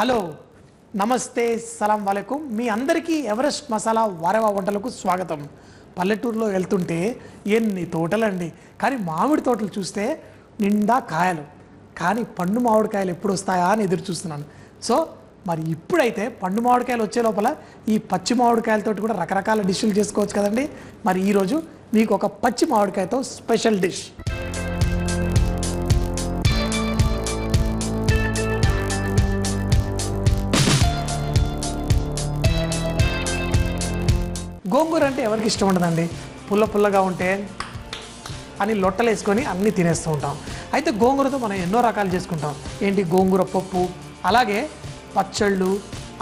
Hello నమస్తే సలాం వాలేకుం మీ అందరికీ Everest masala వారేవా వంటలకు స్వాగతం. పల్లెటూరులో వెళ్తుంటే ఎన్ని తోటలండి, కానీ మామిడి తోటలు చూస్తే నిండా కాయలు, కానీ పండు మామిడికాయలు ఎప్పుడు వస్తాయా అని ఎదురు చూస్తున్నాను. సో మరి ఇప్పుడైతే పండు మామిడికాయలు వచ్చే లోపల ఈ పచ్చి మామిడికాయలతో కూడా రకరకాల డిష్లు చేసుకోవచ్చు కదండి. మరి ఈరోజు మీకు ఒక పచ్చి మామిడికాయతో స్పెషల్ డిష్. గోంగూర అంటే ఎవరికి ఇష్టం ఉండదండి. పుల్ల పుల్లగా ఉంటే అని లొట్టలు వేసుకొని అన్నీ తినేస్తూ ఉంటాం. అయితే గోంగూరతో మనం ఎన్నో రకాలు చేసుకుంటాం. ఏంటి, గోంగూర పప్పు, అలాగే పచ్చళ్ళు,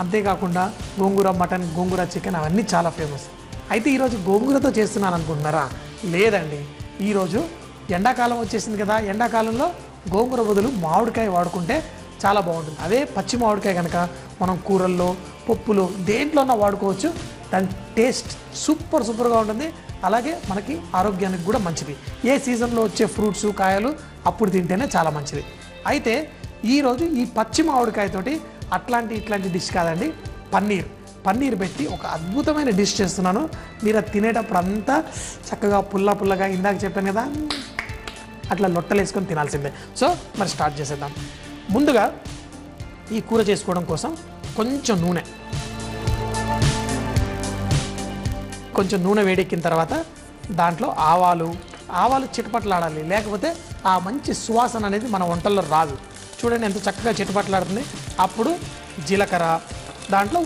అంతేకాకుండా గోంగూర మటన్, గోంగూర చికెన్ అవన్నీ చాలా ఫేమస్. అయితే ఈరోజు గోంగూరతో చేస్తున్నాను అనుకుంటున్నారా? లేదండి, ఈరోజు ఎండాకాలం వచ్చేసింది కదా. ఎండాకాలంలో గోంగూర బదులు మామిడికాయ వాడుకుంటే చాలా బాగుంటుంది. అదే పచ్చి మామిడికాయ కనుక మనం కూరల్లో, పప్పులో దేంట్లోనా వాడుకోవచ్చు. దాని టేస్ట్ సూపర్గా ఉంటుంది. అలాగే మనకి ఆరోగ్యానికి కూడా మంచిది. ఏ సీజన్లో వచ్చే ఫ్రూట్స్, కాయలు అప్పుడు తింటేనే చాలా మంచిది. అయితే ఈరోజు ఈ పచ్చి మామిడికాయతోటి ఇట్లాంటి డిష్ కాదండి, పన్నీర్ పెట్టి ఒక అద్భుతమైన డిష్ చేస్తున్నాను. మీరు అది తినేటప్పుడు అంతా చక్కగా పుల్లగా ఇందాక చెప్పాను కదా, అట్లా లొట్టలు వేసుకొని తినాల్సిందే. సో మరి స్టార్ట్ చేసేద్దాం. ముందుగా ఈ కూర చేసుకోవడం కోసం కొంచెం నూనె వేడెక్కిన తర్వాత దాంట్లో ఆవాలు చిటపట్లాడాలి, లేకపోతే ఆ మంచి సువాసన అనేది మన వంటల్లో రాదు. చూడండి ఎంత చక్కగా చిటపట్లాడుతుంది. అప్పుడు జీలకర్ర, దాంట్లో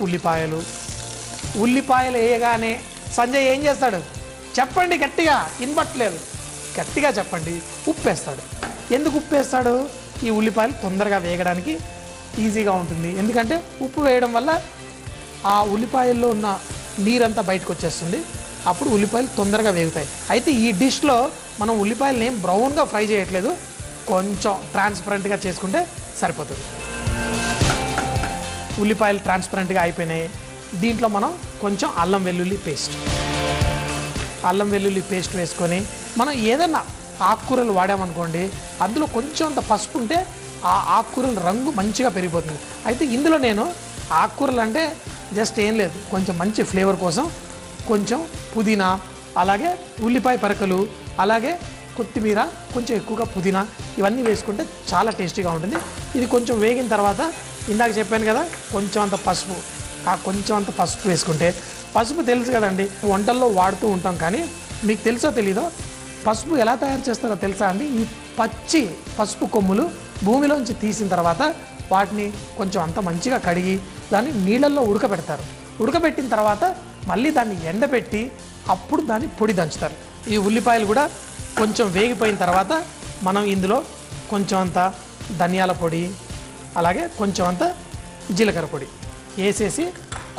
ఉల్లిపాయలు వేయగానే సంజయ్ ఏం చేస్తాడు చెప్పండి, గట్టిగా వినపట్లేదు, గట్టిగా చెప్పండి. ఉప్పు వేస్తాడు. ఎందుకు ఉప్పు వేస్తాడు? ఈ ఉల్లిపాయలు తొందరగా వేగడానికి ఈజీగా ఉంటుంది. ఎందుకంటే ఉప్పు వేయడం వల్ల ఆ ఉల్లిపాయల్లో ఉన్న నీరంతా బయటకు వచ్చేస్తుంది. అప్పుడు ఉల్లిపాయలు తొందరగా వేగుతాయి. అయితే ఈ డిష్లో మనం ఉల్లిపాయలని ఏం బ్రౌన్గా ఫ్రై చేయట్లేదు, కొంచెం ట్రాన్స్పరెంట్గా చేసుకుంటే సరిపోతుంది. ఉల్లిపాయలు ట్రాన్స్పరెంట్గా అయిపోయినాయి. దీంట్లో మనం కొంచెం అల్లం వెల్లుల్లి పేస్ట్ వేసుకొని, మనం ఏదైనా ఆకుకూరలు వాడామనుకోండి, అందులో కొంచెం అంత పసుపు ఉంటే ఆ ఆకుకూరల రంగు మంచిగా పెరిగిపోతుంది. అయితే ఇందులో నేను ఆకుకూరలు అంటే జస్ట్ ఏం లేదు, కొంచెం మంచి ఫ్లేవర్ కోసం కొంచెం పుదీనా, అలాగే ఉల్లిపాయ పరకలు, అలాగే కొత్తిమీర, కొంచెం ఎక్కువగా పుదీనా, ఇవన్నీ వేసుకుంటే చాలా టేస్టీగా ఉంటుంది. ఇది కొంచెం వేగిన తర్వాత ఇందాక చెప్పాను కదా, కొంచెం అంత పసుపు వేసుకుంటే, పసుపు తెలుసు కదండి, వంటల్లో వాడుతూ ఉంటాం. కానీ మీకు తెలుసో తెలీదో, పసుపు ఎలా తయారు చేస్తారో తెలుసా అండి? ఈ పచ్చి పసుపు కొమ్ములు భూమిలోంచి తీసిన తర్వాత వాటిని కొంచెం అంత మంచిగా కడిగి దాన్ని నీళ్ళల్లో ఉడకబెట్టిన తర్వాత మళ్ళీ దాన్ని ఎండబెట్టి అప్పుడు దాన్ని పొడి దంచుతారు. ఈ ఉల్లిపాయలు కూడా కొంచెం వేగిపోయిన తర్వాత మనం ఇందులో కొంచెం అంత ధనియాల పొడి, అలాగే కొంచెం అంత జీలకర్ర పొడి వేసేసి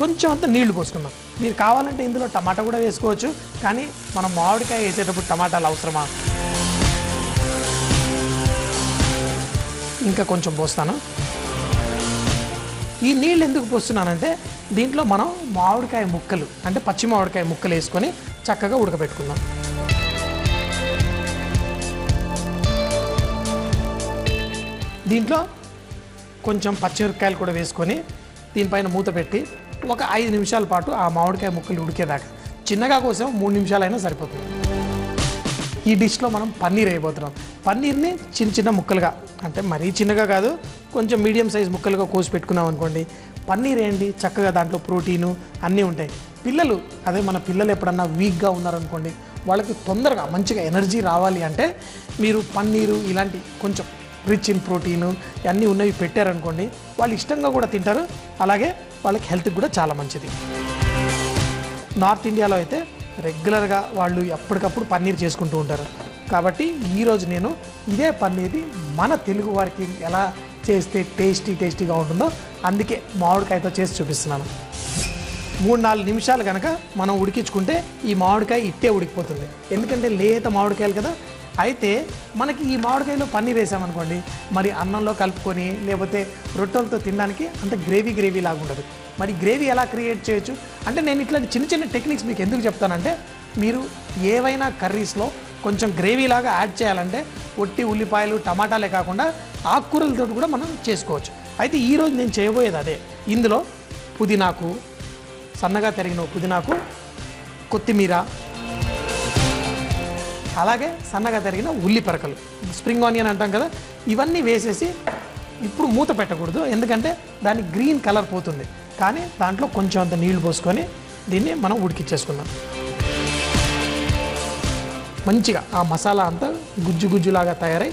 కొంచెం అంత నీళ్లు పోసుకుందాం. మీరు కావాలంటే ఇందులో టమాటా కూడా వేసుకోవచ్చు, కానీ మనం మామిడికాయ వేసేటప్పుడు టమాటాలు అవసరమా? ఇంకా కొంచెం పోస్తాను. ఈ నీళ్ళు ఎందుకు పోస్తున్నానంటే, దీంట్లో మనం మామిడికాయ ముక్కలు, అంటే పచ్చి మామిడికాయ ముక్కలు వేసుకొని చక్కగా ఉడకబెట్టుకుందాం. దీంట్లో కొంచెం పచ్చిమిరపకాయలు కూడా వేసుకొని దీనిపైన మూత పెట్టి ఒక 5 నిమిషాల పాటు ఆ మామిడికాయ ముక్కలు ఉడికేదాకా, చిన్నగా కోసం 3 నిమిషాలైనా సరిపోతుంది. ఈ డిష్లో మనం పన్నీర్ వేయబోతున్నాం. పన్నీర్ని చిన్న ముక్కలుగా, అంటే మరీ చిన్నగా కాదు, కొంచెం మీడియం సైజ్ ముక్కలుగా కోసి పెట్టుకున్నాం అనుకోండి. పన్నీర్ ఏంటి, చక్కగా దాంట్లో ప్రోటీను అన్నీ ఉంటాయి. మన పిల్లలు ఎప్పుడన్నా వీక్గా ఉన్నారనుకోండి, వాళ్ళకి తొందరగా మంచిగా ఎనర్జీ రావాలి అంటే మీరు పన్నీరు ఇలాంటి కొంచెం రిచ్ ఇన్ ప్రోటీను అన్నీ ఉన్నవి పెట్టారనుకోండి, వాళ్ళు ఇష్టంగా కూడా తింటారు. అలాగే వాళ్ళకి హెల్త్కి కూడా చాలా మంచిది. నార్త్ ఇండియాలో అయితే రెగ్యులర్గా వాళ్ళు ఎప్పటికప్పుడు పన్నీర్ చేసుకుంటూ ఉంటారు. కాబట్టి ఈరోజు నేను ఇదే పన్నీర్ని మన తెలుగు వారికి ఎలా చేస్తే టేస్టీగా ఉంటుందో అందుకే మామిడికాయతో చేసి చూపిస్తున్నాను. 3-4 నిమిషాలు కనుక మనం ఉడికించుకుంటే ఈ మామిడికాయ ఇట్టే ఉడికిపోతుంది. ఎందుకంటే లేత మామిడికాయలు కదా. అయితే మనకి ఈ మామిడికాయలో పన్నీర్ వేసామనుకోండి, మరి అన్నంలో కలుపుకొని లేకపోతే రొట్టెలతో తినడానికి అంత గ్రేవీ లాగా ఉండదు. మరి గ్రేవీ ఎలా క్రియేట్ చేయొచ్చు అంటే, నేను ఇట్లాంటి చిన్న టెక్నిక్స్ మీకు ఎందుకు చెప్తానంటే, మీరు ఏవైనా కర్రీస్లో కొంచెం గ్రేవీ లాగా యాడ్ చేయాలంటే ఒట్టి ఉల్లిపాయలు, టమాటాలే కాకుండా ఆకుకూరలతో కూడా మనం చేసుకోవచ్చు. అయితే ఈరోజు నేను చేయబోయేది అదే. ఇందులో పుదీనాకు, సన్నగా తరిగిన పుదీనాకు, కొత్తిమీర, అలాగే సన్నగా తరిగిన ఉల్లి పరకలు, స్ప్రింగ్ ఆనియన్ అంటాం కదా, ఇవన్నీ వేసేసి ఇప్పుడు మూత పెట్టకూడదు, ఎందుకంటే దాని గ్రీన్ కలర్ పోతుంది. కానీ దాంట్లో కొంచెం అంత నీళ్లు పోసుకొని దీన్ని మనం ఉడికిచ్చేసుకుందాం. మంచిగా ఆ మసాలా అంతా గుజ్జు గుజ్జులాగా తయారై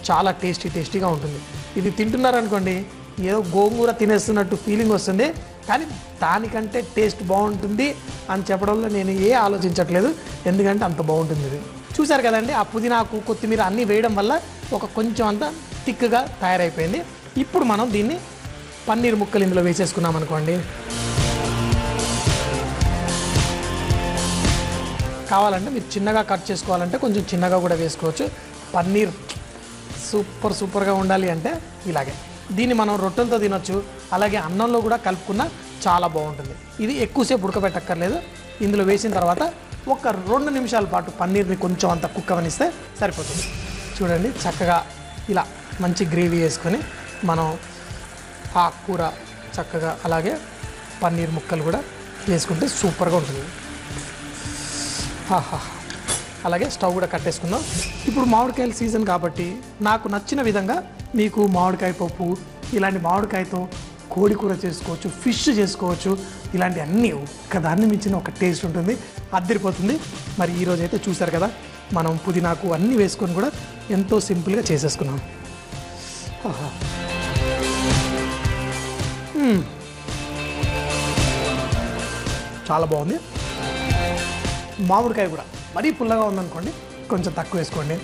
చాలా టేస్టీగా ఉంటుంది. ఇది తింటున్నారనుకోండి, ఏదో గోంగూర తినేస్తున్నట్టు ఫీలింగ్ వస్తుంది, కానీ దానికంటే టేస్ట్ బాగుంటుంది అని చెప్పడంలో నేను ఆలోచించట్లేదు, ఎందుకంటే అంత బాగుంటుంది ఇది. చూసారు కదండి, ఆ పుదీనాకు, కొత్తిమీర అన్నీ వేయడం వల్ల కొంచెం అంత థిక్గా తయారైపోయింది. ఇప్పుడు మనం దీన్ని పన్నీర్ ముక్కలు ఇందులో వేసేసుకున్నాం అనుకోండి. కావాలంటే మీరు చిన్నగా కట్ చేసుకోవాలంటే కొంచెం చిన్నగా కూడా వేసుకోవచ్చు. పన్నీర్ సూపర్గా ఉండాలి అంటే ఇలాగే. దీన్ని మనం రొట్టెలతో తినొచ్చు, అలాగే అన్నంలో కూడా కలుపుకున్న చాలా బాగుంటుంది. ఇది ఎక్కువసేపు ఉడకబెట్టక్కర్లేదు. ఇందులో వేసిన తర్వాత ఒక 2 నిమిషాల పాటు పన్నీర్ని కొంచెం అంత కుక్కవనిస్తే సరిపోతుంది. చూడండి, చక్కగా ఇలా మంచి గ్రేవీ వేసుకొని మనం ఆకుకూర చక్కగా అలాగే పన్నీర్ ముక్కలు కూడా వేసుకుంటే సూపర్గా ఉంటుంది. అలాగే స్టవ్ కూడా కట్టేసుకుందాం. ఇప్పుడు మామిడికాయల సీజన్ కాబట్టి నాకు నచ్చిన విధంగా మీకు మామిడికాయ పప్పు, ఇలాంటి మామిడికాయతో కోడి కూర చేసుకోవచ్చు, ఫిష్ చేసుకోవచ్చు. ఇలాంటి అన్నీ ఒక్కదాన్ని మించిన ఒక టేస్ట్ ఉంటుంది, అద్దరిపోతుంది. మరి ఈరోజు అయితే చూసారు కదా, మనం పుదీనాకు అన్నీ వేసుకొని కూడా ఎంతో సింపుల్గా చేసేసుకున్నాం. చాలా బాగుంది. మామిడికాయ కూడా మరీ పుల్లగా ఉందనుకోండి, కొంచెం తక్కువ వేసుకోండి.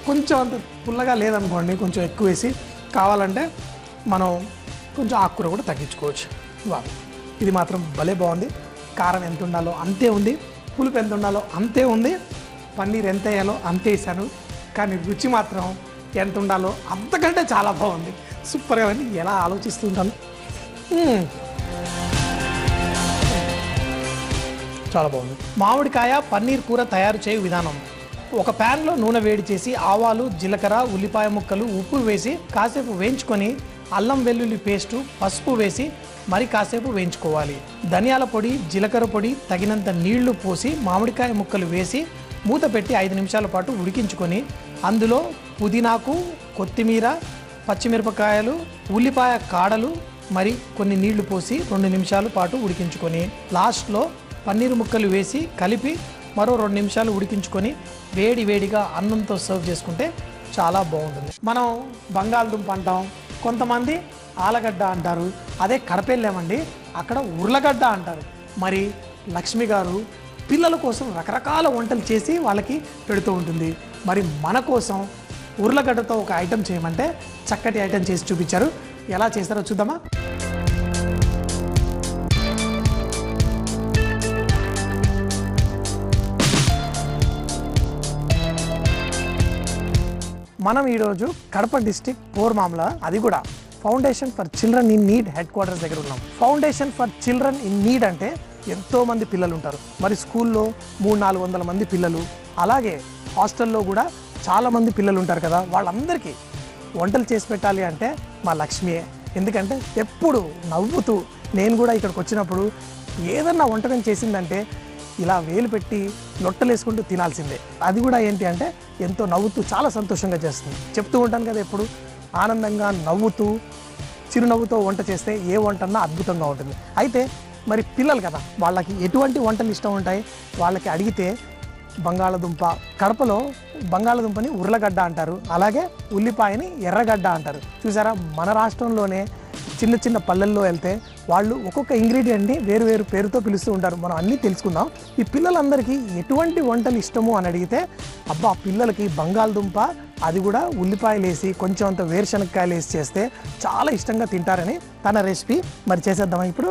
కొంచెం అంత పుల్లగా లేదనుకోండి, కొంచెం ఎక్కువ వేసి, కావాలంటే మనం కొంచెం ఆకుకూర కూడా తగ్గించుకోవచ్చు. ఇది మాత్రం భలే బాగుంది. కారం ఎంత ఉండాలో అంతే ఉంది, పులుపు ఎంత ఉండాలో అంతే ఉంది, పన్నీర్ ఎంత వేయాలో అంతే వేసాను. కానీ రుచి మాత్రం ఎంత ఉండాలో అంతకంటే చాలా బాగుంది. సూపర్గా అని ఎలా ఆలోచిస్తుంటాను. చాలా బాగుంది. మామిడికాయ పన్నీర్ కూర తయారు చేయు విధానం: ఒక ప్యాన్లో నూనె వేడి చేసి ఆవాలు, జీలకర్ర, ఉల్లిపాయ ముక్కలు, ఉప్పు వేసి కాసేపు వేయించుకొని అల్లం వెల్లుల్లి పేస్టు, పసుపు వేసి మరి కాసేపు వేయించుకోవాలి. ధనియాల పొడి, జీలకర్ర పొడి, తగినంత నీళ్లు పోసి మామిడికాయ ముక్కలు వేసి మూత పెట్టి 5 నిమిషాల పాటు ఉడికించుకొని అందులో పుదీనాకు, కొత్తిమీర, పచ్చిమిరపకాయలు, ఉల్లిపాయ కాడలు మరి కొన్ని నీళ్లు పోసి 2 నిమిషాల పాటు ఉడికించుకొని లాస్ట్లో పన్నీర్ ముక్కలు వేసి కలిపి మరో 2 నిమిషాలు ఉడికించుకొని వేడిగా అన్నంతో సర్వ్ చేసుకుంటే చాలా బాగుంటుంది. మనం బంగాళదుంప అంటాం, కొంతమంది ఆలగడ్డ అంటారు, అదే కడప వెళ్ళామండి అక్కడ ఉర్లగడ్డ అంటారు. మరి లక్ష్మి గారు పిల్లల కోసం రకరకాల వంటలు చేసి వాళ్ళకి పెడుతూ ఉంటుంది. మరి మన కోసం ఉర్లగడ్డతో ఒక ఐటెం చేయమంటే చక్కటి ఐటెం చేసి చూపించారు. ఎలా చేస్తారో చూద్దామా? మనం ఈరోజు కడప డిస్ట్రిక్ట్ పోర్మామ్ల, అది కూడా foundation for children in need head quarters దగ్గర ఉన్నాం. Foundation for children in need అంటే ఎంతోమంది పిల్లలు ఉంటారు. మరి స్కూల్లో 300-400 మంది పిల్లలు, అలాగే హాస్టల్లో కూడా చాలామంది పిల్లలు ఉంటారు కదా. వాళ్ళందరికీ వంటలు చేసి పెట్టాలి అంటే మా లక్ష్మియే. ఎందుకంటే ఎప్పుడు నవ్వుతూ, నేను కూడా ఇక్కడికి వచ్చినప్పుడు ఏదన్నా వంటకం చేసిందంటే ఇలా వేలు పెట్టి లొట్టలేసుకుంటూ తినాల్సిందే. అది కూడా ఏంటి అంటే ఎంతో నవ్వుతూ చాలా సంతోషంగా చేస్తుంది. చెప్తూ ఉంటాను కదా, ఎప్పుడు ఆనందంగా నవ్వుతూ చిరునవ్వుతో వంట చేస్తే ఏ వంట అన్నా అద్భుతంగా ఉంటుంది. అయితే మరి పిల్లలు కదా, వాళ్ళకి ఎటువంటి వంటలు ఇష్టం ఉంటాయి, వాళ్ళకి అడిగితే బంగాళదుంప, కడపలో బంగాళదుంపని ఉర్లగడ్డ అంటారు, అలాగే ఉల్లిపాయని ఎర్రగడ్డ అంటారు. చూసారా, మన రాష్ట్రంలోనే చిన్న పల్లెల్లో వెళ్తే వాళ్ళు ఒక్కొక్క ఇంగ్రీడియంట్ని వేరు పేరుతో పిలుస్తూ ఉంటారు. మనం అన్నీ తెలుసుకుందాం. ఈ పిల్లలందరికీ ఎటువంటి వంటలు ఇష్టము అని అడిగితే, అబ్బా పిల్లలకి బంగాళదుంప, అది కూడా ఉల్లిపాయలు వేసి కొంచెం అంత వేరుశనగకాయలు వేసి చేస్తే చాలా ఇష్టంగా తింటారని తన రెసిపీ. మరి చేసేద్దామా ఇప్పుడు?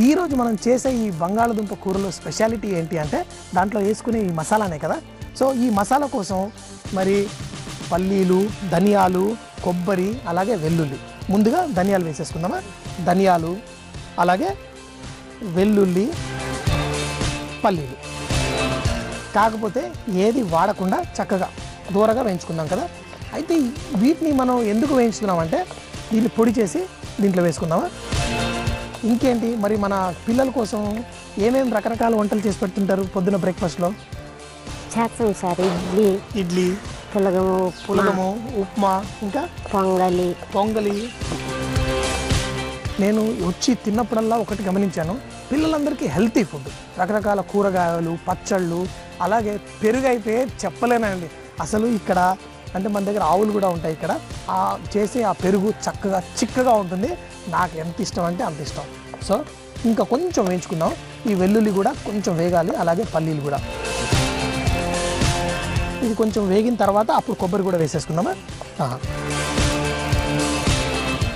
ఈరోజు మనం చేసే ఈ బంగాళదుంప కూరలో స్పెషాలిటీ ఏంటి అంటే దాంట్లో వేసుకునే ఈ మసాలానే కదా. సో ఈ మసాలా కోసం మరి పల్లీలు, ధనియాలు, కొబ్బరి, అలాగే వెల్లుల్లి. ముందుగా ధనియాలు వేసేసుకుందామా? ధనియాలు, అలాగే వెల్లుల్లి, పల్లీలు. కాకపోతే ఏది వాడకుండా చక్కగా దూరగా వేయించుకుందాం కదా. అయితే వీటిని మనం ఎందుకు వేయించుకున్నామంటే దీన్ని పొడి చేసి దీంట్లో వేసుకుందామా. ఇంకేంటి మరి మన పిల్లల కోసం ఏమేమి రకరకాల వంటలు చేసి పెడుతుంటారు పొద్దున బ్రేక్ఫాస్ట్లో? చేస్తాం సార్. ఇడ్లీ, పులగము, ఉప్మా, ఇంకా పొంగలి. నేను వచ్చి తిన్నప్పుడల్లా ఒకటి గమనించాను, పిల్లలందరికీ హెల్తీ ఫుడ్, రకరకాల కూరగాయలు, పచ్చళ్ళు, అలాగే పెరుగు అయితే చెప్పలేనండి. అసలు ఇక్కడ అంటే మన దగ్గర ఆవులు కూడా ఉంటాయి. ఇక్కడ చేసే ఆ పెరుగు చక్కగా చిక్కగా ఉంటుంది. నాకు ఎంత ఇష్టం అంటే అంత ఇష్టం. సో ఇంకా కొంచెం వేయించుకుందాం. ఈ వెల్లుల్లి కూడా కొంచెం వేగాలి, అలాగే పల్లీలు కూడా. ఇది కొంచెం వేగిన తర్వాత అప్పుడు కొబ్బరి కూడా వేసేసుకుందామా.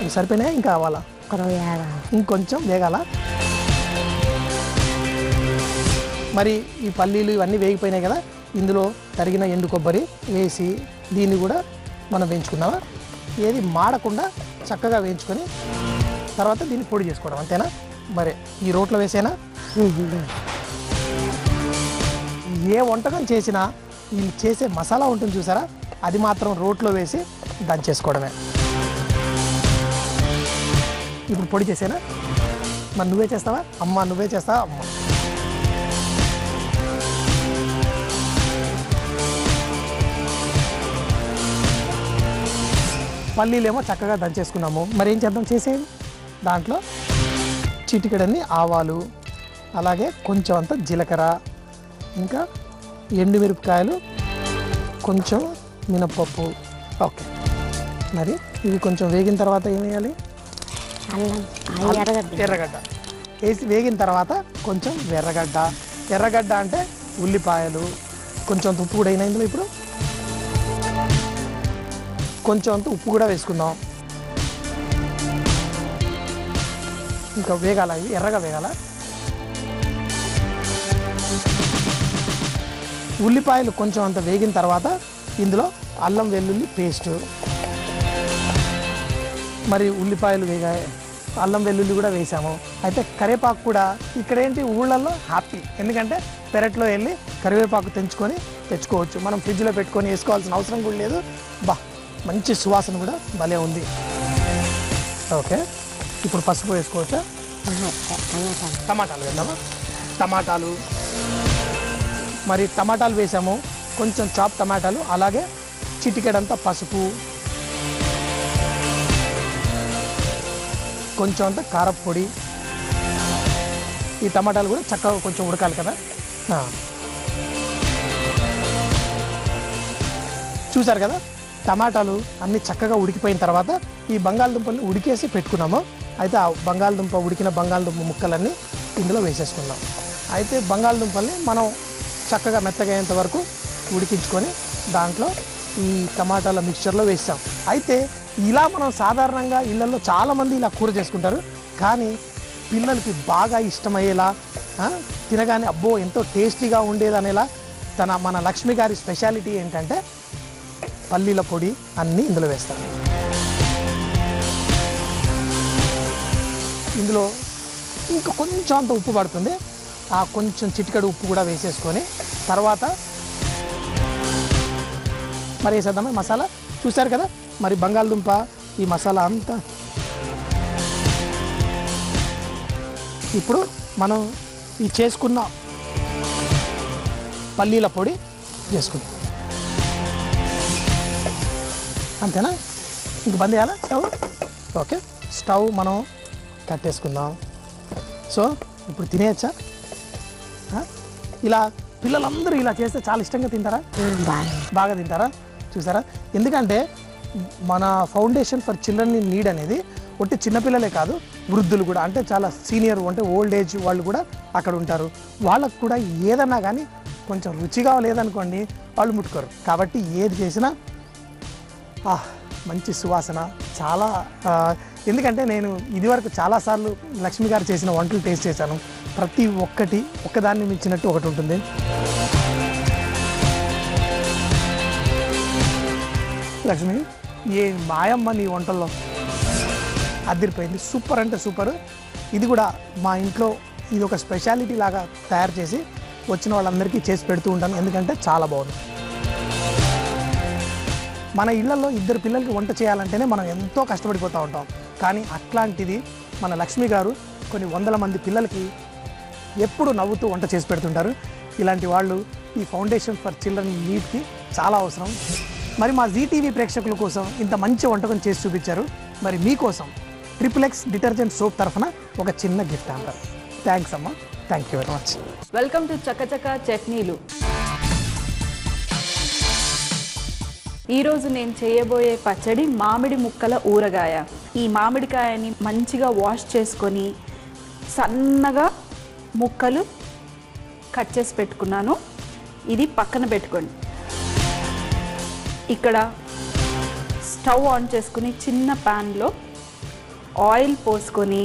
ఇవి సరిపోయినాయి, ఇంకా కావాలా? ఇంకొంచెం వేగాల. మరి ఈ పల్లీలు ఇవన్నీ వేగిపోయినాయి కదా, ఇందులో తరిగిన ఎండు కొబ్బరి వేసి దీన్ని కూడా మనం వేయించుకుందామా. ఏది మాడకుండా చక్కగా వేయించుకొని తర్వాత దీన్ని పొడి చేసుకోవడం, అంతేనా? మరి ఈ రోట్లో వేసేనా? ఏ వంటకం చేసినా వీళ్ళు చేసే మసాలా ఉంటుంది చూసారా, అది మాత్రం రోట్లో వేసి దంచేసుకోవడమే. ఇప్పుడు పొడి చేసేనా? మరి నువ్వే చేస్తావా? అమ్మ నువ్వే చేస్తావా? అమ్మ పల్లీలేమో చక్కగా దంచేసుకున్నాము. మరి ఏం చేద్దాం చేసేది? దాంట్లో చిటికెడన్ని ఆవాలు, అలాగే కొంచెం అంత జీలకర్ర, ఇంకా ఎండుమిరపకాయలు, కొంచెం మినప్పప్పు. ఓకే, మరి ఇవి కొంచెం వేగిన తర్వాత ఏం వేయాలి? ఎర్రగడ్డ వేసి వేగిన తర్వాత కొంచెం ఎర్రగడ్డ అంటే ఉల్లిపాయలు, కొంచెం ఉప్పు కూడా అయినా ఇందులో. ఇప్పుడు కొంచెం అంత ఉప్పు కూడా వేసుకుందాం. ఇంకా వేగాల, ఇవి ఎర్రగా వేగాల. ఉల్లిపాయలు కొంచెం అంత వేగిన తర్వాత ఇందులో అల్లం వెల్లుల్లి పేస్టు, మరి ఉల్లిపాయలు వేగాయి, అల్లం వెల్లుల్లి కూడా వేసాము. అయితే కరివేపాకు కూడా ఇక్కడేంటి ఊళ్ళల్లో హ్యాపీ, ఎందుకంటే పెరట్లో వెళ్ళి కరివేపాకు తెచ్చుకోవచ్చు. మనం ఫ్రిడ్జ్లో పెట్టుకొని వేసుకోవాల్సిన అవసరం కూడా లేదు. మంచి సువాసన కూడా భలే ఉంది. ఓకే, ఇప్పుడు పసుపు వేసుకోవచ్చా? టమాటాలు వేద్దామా. టమాటాలు వేసాము, కొంచెం చాప్ టమాటాలు, అలాగే చిటికెడంతా పసుపు, కొంచెం అంత కారపొడి. ఈ టమాటాలు కూడా చక్కగా కొంచెం ఉడకాలి కదా. చూసారు కదా, టమాటాలు అన్నీ చక్కగా ఉడికిపోయిన తర్వాత ఈ బంగాళదుంపల్ని ఉడికేసి పెట్టుకున్నాము. అయితే ఆ ఉడికిన బంగాళదుంప ముక్కలన్నీ ఇందులో వేసేసుకున్నాం. అయితే బంగాళదుంపల్ని మనం చక్కగా మెత్తగా అయ్యేంత వరకు ఉడికించుకొని దాంట్లో ఈ టమాటాల మిక్చర్లో వేసాం. అయితే ఇలా మనం సాధారణంగా ఇళ్ళల్లో చాలామంది ఇలా కూర చేసుకుంటారు, కానీ పిల్లలకి బాగా ఇష్టమయ్యేలా, తినగానే అబ్బో ఎంతో టేస్టీగా ఉండేదనేలా మన లక్ష్మి గారి స్పెషాలిటీ ఏంటంటే పల్లీల పొడి అన్నీ ఇందులో వేస్తారు. ఇందులో ఇంకా కొంచెం అంత ఉప్పు పడుతుంది, ఆ కొంచెం చిటికెడు ఉప్పు కూడా వేసేసుకొని తర్వాత మరి వేసేద్దామా మసాలా. చూసారు కదా, మరి బంగాళదుంప ఈ మసాలా అంతా. ఇప్పుడు మనం ఈ చేసుకున్న పల్లీల పొడి వేసుకుందాం, అంతేనా? ఇంక బంద్ చేయాలా స్టవ్? ఓకే, స్టవ్ మనం కట్టేసుకుందాం. సో ఇప్పుడు తినేయచ్చా? ఇలా పిల్లలందరూ ఇలా చేస్తే చాలా ఇష్టంగా తింటారా? బాగా తింటారా? చూసారా, ఎందుకంటే మన foundation for children in need అనేది ఒట్టి చిన్నపిల్లలే కాదు, వృద్ధులు కూడా, అంటే చాలా సీనియర్ అంటే ఓల్డ్ ఏజ్ వాళ్ళు కూడా అక్కడ ఉంటారు. వాళ్ళకు కూడా ఏదన్నా కానీ కొంచెం రుచిగా లేదనుకోండి వాళ్ళు ముట్టుకోరు. కాబట్టి ఏది చేసినా మంచి సువాసన చాలా. ఎందుకంటే నేను ఇదివరకు చాలాసార్లు లక్ష్మి గారు చేసిన వంటలు టేస్ట్ చేశాను. ప్రతి ఒక్కటి ఒక్కదాన్ని మించినట్టు ఒకటి ఉంటుంది. లక్ష్మి, ఏ మాయమ్మ నీ వంటల్లో అదిరిపోయింది. సూపర్ అంటే సూపర్. ఇది కూడా మా ఇంట్లో ఇది ఒక స్పెషాలిటీ లాగా తయారు చేసి వచ్చిన వాళ్ళందరికీ చేసి పెడుతూ ఉంటాను, ఎందుకంటే చాలా బాగుంది. మన ఇళ్లలో ఇద్దరు పిల్లలకి వంట చేయాలంటేనే మనం ఎంతో కష్టపడిపోతూ ఉంటాం. కానీ అట్లాంటిది మన లక్ష్మి గారు కొన్ని వందల మంది పిల్లలకి ఎప్పుడు నవ్వుతూ వంట చేసి పెడుతుంటారు. ఇలాంటి వాళ్ళు ఈ ఫౌండేషన్ ఫర్ చిల్డ్రన్ నీడ్కి చాలా అవసరం. మరి మా జీటీవీ ప్రేక్షకుల కోసం ఇంత మంచి వంటకం చేసి చూపించారు. మరి మీకోసం XXX డిటర్జెంట్ సోప్ తరఫున ఒక చిన్న గిఫ్ట్ అంటారు. థ్యాంక్స్ అమ్మా, thank you very much. Welcome to చకచక చట్నీలు. ఈరోజు నేను చేయబోయే పచ్చడి మామిడి ముక్కల ఊరగాయ. ఈ మామిడికాయని మంచిగా వాష్ చేసుకొని సన్నగా ముక్కలు కట్ చేసి పెట్టుకున్నాను. ఇది పక్కన పెట్టుకోండి. ఇక్కడ స్టవ్ ఆన్ చేసుకుని చిన్న ప్యాన్లో ఆయిల్ పోసుకొని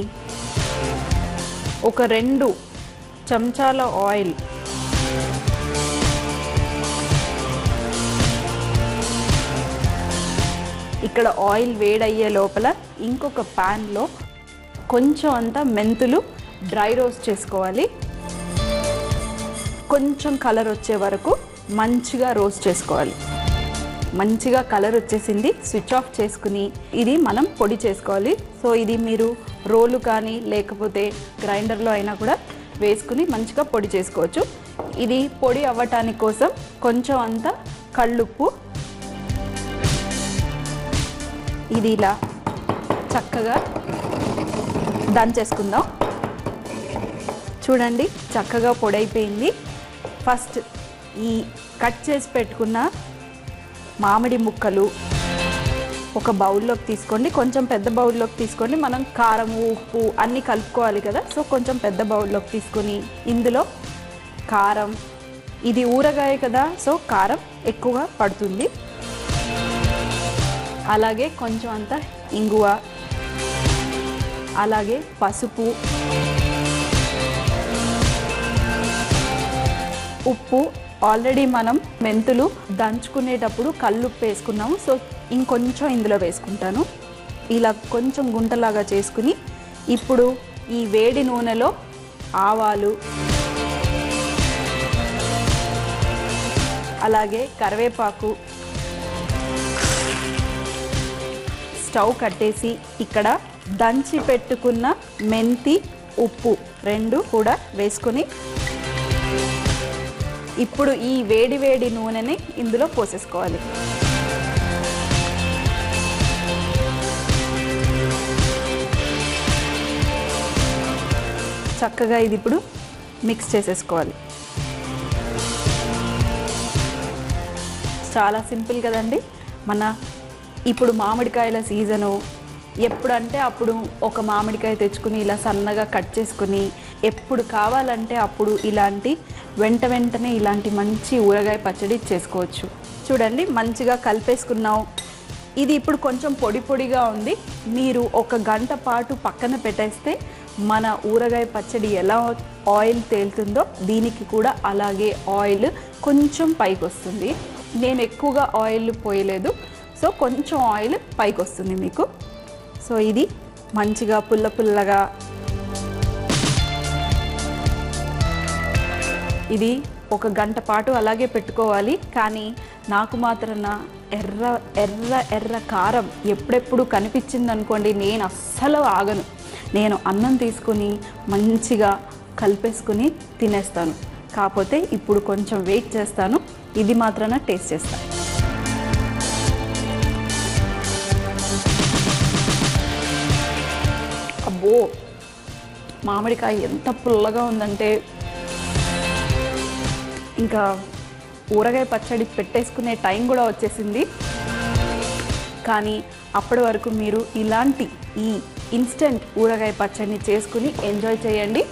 ఒక 2 చెంచాల ఆయిల్ ఇక్కడ ఆయిల్ వేడయ్యే లోపల ఇంకొక ప్యాన్లో కొంచెం అంతా మెంతులు డ్రై రోస్ట్ చేసుకోవాలి. కొంచెం కలర్ వచ్చే వరకు మంచిగా రోస్ట్ చేసుకోవాలి. మంచిగా కలర్ వచ్చేసింది, స్విచ్ ఆఫ్ చేసుకుని ఇది మనం పొడి చేసుకోవాలి. సో ఇది మీరు రోలు కానీ లేకపోతే గ్రైండర్లో అయినా కూడా వేసుకుని మంచిగా పొడి చేసుకోవచ్చు. ఇది పొడి అవ్వటానికి కోసం కొంచెం అంత కళ్ళుప్పు, ఇది ఇలా చక్కగా దంచేసుకుందాం. చూడండి చక్కగా పొడైపోయింది. ఫస్ట్ ఈ కట్ చేసి పెట్టుకున్న మామిడి ముక్కలు ఒక బౌల్లోకి తీసుకోండి. కొంచెం పెద్ద బౌల్లోకి తీసుకోండి. మనం కారం ఉప్పు అన్నీ కలుపుకోవాలి కదా, సో కొంచెం పెద్ద బౌల్లోకి తీసుకొని ఇందులో కారం, ఇది ఊరగాయ కదా సో కారం ఎక్కువగా పడుతుంది. అలాగే కొంచెం అంత ఇంగువ, అలాగే పసుపు, ఉప్పు. ఆల్రెడీ మనం మెంతులు దంచుకునేటప్పుడు కల్లుప్పు వేసుకున్నాము, సో ఇంకొంచెం ఇందులో వేసుకుంటాను. ఇలా కొంచెం గుంటలాగా చేసుకుని ఇప్పుడు ఈ వేడి నూనెలో ఆవాలు, అలాగే కరివేపాకు, స్టవ్ కట్టేసి ఇక్కడ దంచి పెట్టుకున్న మెంతి, ఉప్పు 2 కూడా వేసుకొని ఇప్పుడు ఈ వేడి వేడి నూనెని ఇందులో పోసేసుకోవాలి. చక్కగా ఇది ఇప్పుడు మిక్స్ చేసేసుకోవాలి. చాలా సింపుల్ కదండి. మన ఇప్పుడు మామిడికాయల సీజను, ఎప్పుడంటే అప్పుడు ఒక మామిడికాయ తెచ్చుకుని ఇలా సన్నగా కట్ చేసుకుని ఎప్పుడు కావాలంటే అప్పుడు ఇలాంటి వెంటనే ఇలాంటి మంచి ఊరగాయ పచ్చడి చేసుకోవచ్చు. చూడండి మంచిగా కలిపేసుకున్నాం. ఇది ఇప్పుడు కొంచెం పొడి పొడిగా ఉంది. మీరు 1 గంట పాటు పక్కన పెట్టేస్తే మన ఊరగాయ పచ్చడి ఎలా ఆయిల్ తేలుతుందో దీనికి కూడా అలాగే ఆయిల్ కొంచెం పైకి వస్తుంది. నేను ఎక్కువగా ఆయిల్ పోయలేదు, సో కొంచెం ఆయిల్ పైకి వస్తుంది మీకు. సో ఇది మంచిగా పుల్ల పుల్లగా, ఇది 1 గంట పాటు అలాగే పెట్టుకోవాలి. కానీ నాకు మాత్రాన ఎర్ర ఎర్ర ఎర్ర కారం ఎప్పుడెప్పుడు కనిపించింది అనుకోండి, నేను అస్సలు ఆగను. నేను అన్నం తీసుకొని మంచిగా కలిపేసుకుని తినేస్తాను. కాకపోతే ఇప్పుడు కొంచెం వెయిట్ చేస్తాను, ఇది మాత్రాన టేస్ట్ చేస్తాను. అబ్బో మామిడికాయ ఎంత పుల్లగా ఉందంటే ఇంకా ఊరగాయ పచ్చడి పెట్టేసుకునే టైం కూడా వచ్చేసింది. కానీ అప్పటి వరకు మీరు ఇలాంటి ఈ ఇన్స్టెంట్ ఊరగాయ పచ్చడిని చేసుకుని ఎంజాయ్ చేయండి.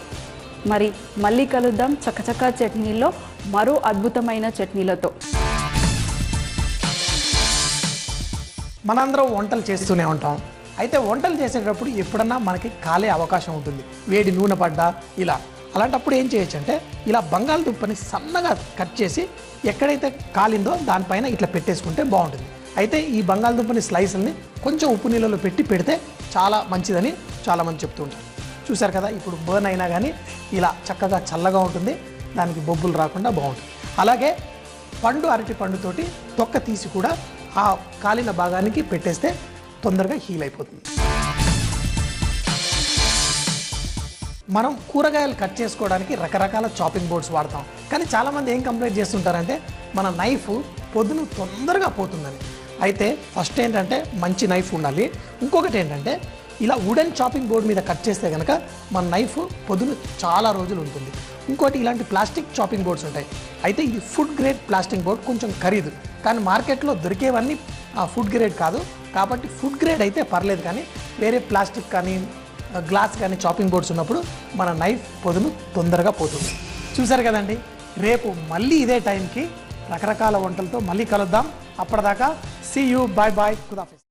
మరి మళ్ళీ కలుద్దాం చకచకా చట్నీలో మరో అద్భుతమైన చట్నీలతో. మనందరం వంటలు చేస్తూనే ఉంటాం. అయితే వంటలు చేసేటప్పుడు ఎప్పుడన్నా మనకి కాలే అవకాశం ఉంటుంది, వేడి నూనె పడ్డా ఇలా. అలాంటప్పుడు ఏం చేయొచ్చు అంటే ఇలా బంగాళదుంపని సన్నగా కట్ చేసి ఎక్కడైతే కాలిందో దానిపైన ఇట్లా పెట్టేసుకుంటే బాగుంటుంది. అయితే ఈ బంగాళదుంపని స్లైస్ని కొంచెం ఉప్పు నీళ్ళలో పెట్టి పెడితే చాలా మంచిదని చాలామంది చెప్తూ ఉంటారు. చూసారు కదా, ఇప్పుడు బర్న్ అయినా కానీ ఇలా చక్కగా చల్లగా ఉంటుంది, దానికి బొబ్బులు రాకుండా బాగుంటుంది. అలాగే పండు అరటి పండుతోటి తొక్క తీసి కూడా ఆ కాలిన భాగానికి పెట్టేస్తే తొందరగా హీల్ అయిపోతుంది. మనం కూరగాయలు కట్ చేసుకోవడానికి రకరకాల చాపింగ్ బోర్డ్స్ వాడతాం, కానీ చాలామంది ఏం కంప్లైంట్ చేస్తుంటారంటే మన నైఫ్ పొదును తొందరగా పోతుందని. అయితే ఫస్ట్ ఏంటంటే మంచి నైఫ్ ఉండాలి. ఇంకొకటి ఏంటంటే ఇలా వుడెన్ చాపింగ్ బోర్డ్ మీద కట్ చేస్తే కనుక మన నైఫ్ పొదును చాలా రోజులు ఉంటుంది. ఇంకోటి ఇలాంటి ప్లాస్టిక్ చాపింగ్ బోర్డ్స్ ఉంటాయి. అయితే ఇది ఫుడ్ గ్రేడ్ ప్లాస్టిక్ బోర్డ్, కొంచెం ఖరీదు, కానీ మార్కెట్లో దొరికేవన్నీ ఫుడ్ గ్రేడ్ కాదు. కాబట్టి ఫుడ్ గ్రేడ్ అయితే పర్లేదు, కానీ వేరే ప్లాస్టిక్ కానీ గ్లాస్ కానీ చాపింగ్ బోర్డ్స్ ఉన్నప్పుడు మన నైఫ్ పొదును తొందరగా పోతుంది. చూసారు కదండి, రేపు మళ్ళీ ఇదే టైంకి రకరకాల వంటలతో మళ్ళీ కలుద్దాం. అప్పటిదాకా సీ యూ, బాయ్ బాయ్, ఖుదాఫిజ్.